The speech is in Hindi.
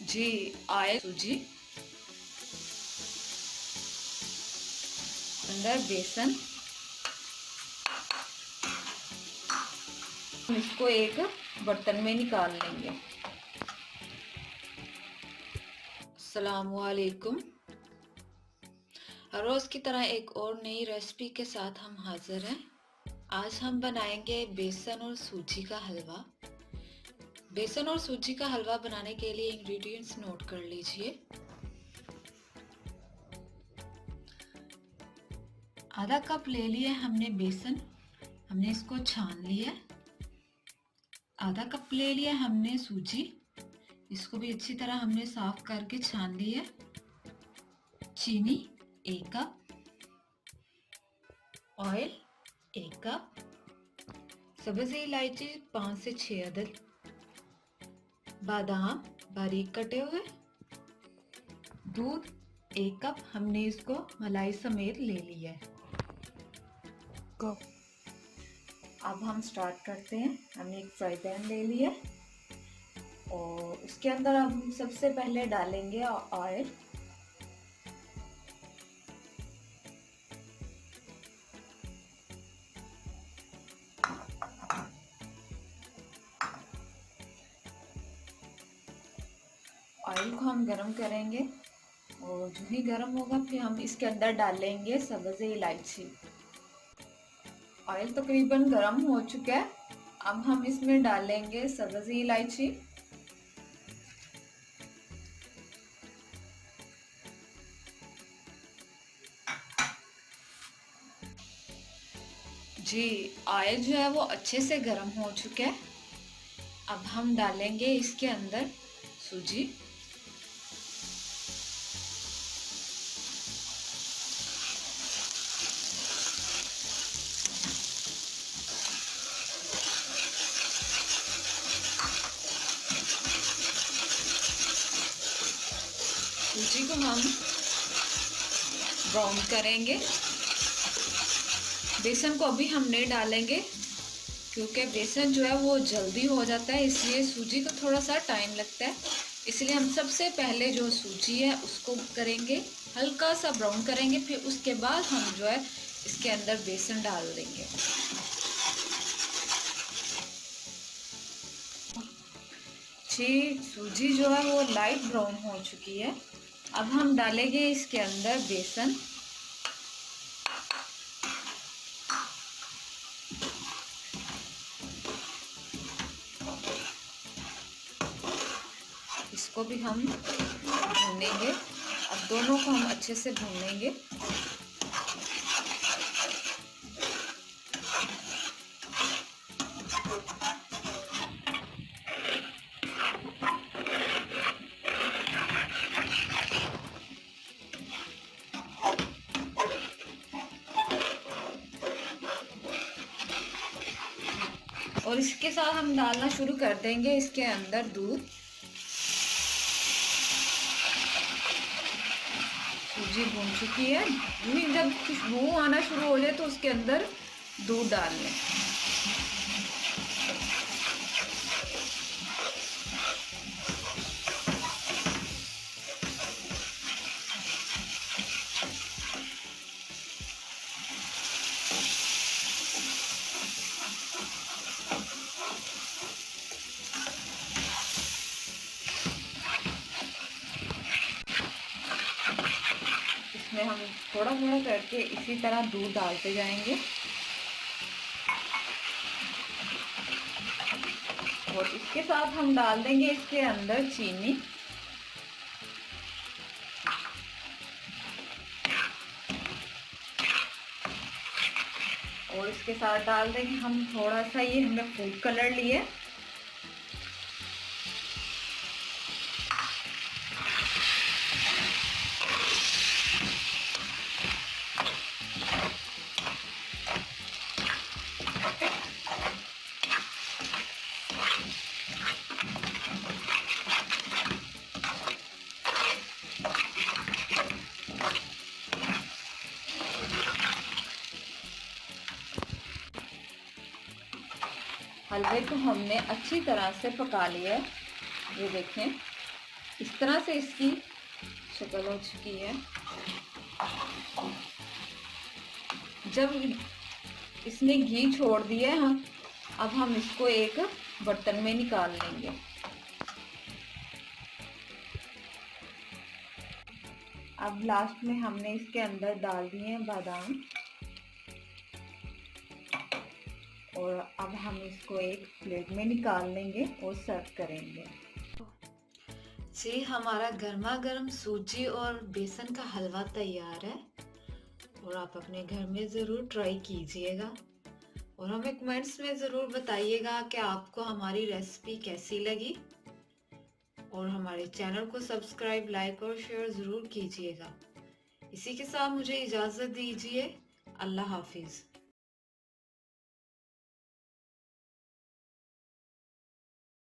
जी आयल सूजी, अंदर बेसन, हम इसको एक बर्तन में निकाल लेंगे। अस्सलामुअलैकुम। हर रोज़ की तरह एक और नई रेसिपी के साथ हम हाजिर हैं। आज हम बनाएंगे बेसन और सूजी का हलवा। बेसन और सूजी का हलवा बनाने के लिए इंग्रेडिएंट्स नोट कर लीजिए। आधा कप ले लिया हमने बेसन, हमने इसको छान लिया। आधा कप ले लिया हमने सूजी, इसको भी अच्छी तरह हमने साफ करके छान लिया। चीनी 1 कप, ऑयल 1 कप, सब्ज़ इलायची 5 से 6 अदद, बादाम बारीक कटे हुए, दूध 1 कप हमने इसको मलाई समेत ले लिया है। अब हम स्टार्ट करते हैं। हमने एक फ्राई पैन ले लिया और उसके अंदर हम सबसे पहले डालेंगे ऑयल। ऑयल को हम गरम करेंगे और जो ही गरम होगा फिर हम इसके अंदर डालेंगे सब्ज़ इलायची। ऑयल तकरीबन गरम हो चुका है। अब हम इसमें डालेंगे सब्ज़ इलायची, जी ऑयल जो है वो अच्छे से गरम हो चुका है। अब हम डालेंगे इसके अंदर सूजी, सूजी को हम ब्राउन करेंगे। बेसन को अभी हम नहीं डालेंगे क्योंकि बेसन जो है वो जल्दी हो जाता है, इसलिए सूजी को थोड़ा सा टाइम लगता है। इसलिए हम सबसे पहले जो सूजी है उसको करेंगे, हल्का सा ब्राउन करेंगे, फिर उसके बाद हम जो है इसके अंदर बेसन डाल देंगे। जी सूजी जो है वो लाइट ब्राउन हो चुकी है। अब हम डालेंगे इसके अंदर बेसन, इसको भी हम भूनेंगे। अब दोनों को हम अच्छे से भूनेंगे। और इसके साथ हम डालना शुरू कर देंगे इसके अंदर दूध। सूजी भून चुकी है, जब खुशबू आना शुरू हो जाए तो उसके अंदर दूध डाल लें। इसमें हम थोड़ा थोड़ा करके इसी तरह दूध डालते जाएंगे और इसके साथ हम डाल देंगे इसके अंदर चीनी। और इसके साथ डाल देंगे हम थोड़ा सा, ये हमने फूड कलर लिए, हलवे को हमने अच्छी तरह से पका लिया है। ये देखें इस तरह से इसकी शक्ल हो चुकी है। जब इसने घी छोड़ दिया है, अब हम इसको एक बर्तन में निकाल लेंगे। अब लास्ट में हमने इसके अंदर डाल दिए हैं बादाम, और अब हम इसको एक प्लेट में निकाल लेंगे और सर्व करेंगे। जी, हमारा गर्मा गर्म सूजी और बेसन का हलवा तैयार है, और आप अपने घर में ज़रूर ट्राई कीजिएगा, और हमें कमेंट्स में ज़रूर बताइएगा कि आपको हमारी रेसिपी कैसी लगी, और हमारे चैनल को सब्सक्राइब, लाइक और शेयर ज़रूर कीजिएगा। इसी के साथ मुझे इजाज़त दीजिए। अल्लाह हाफिज़।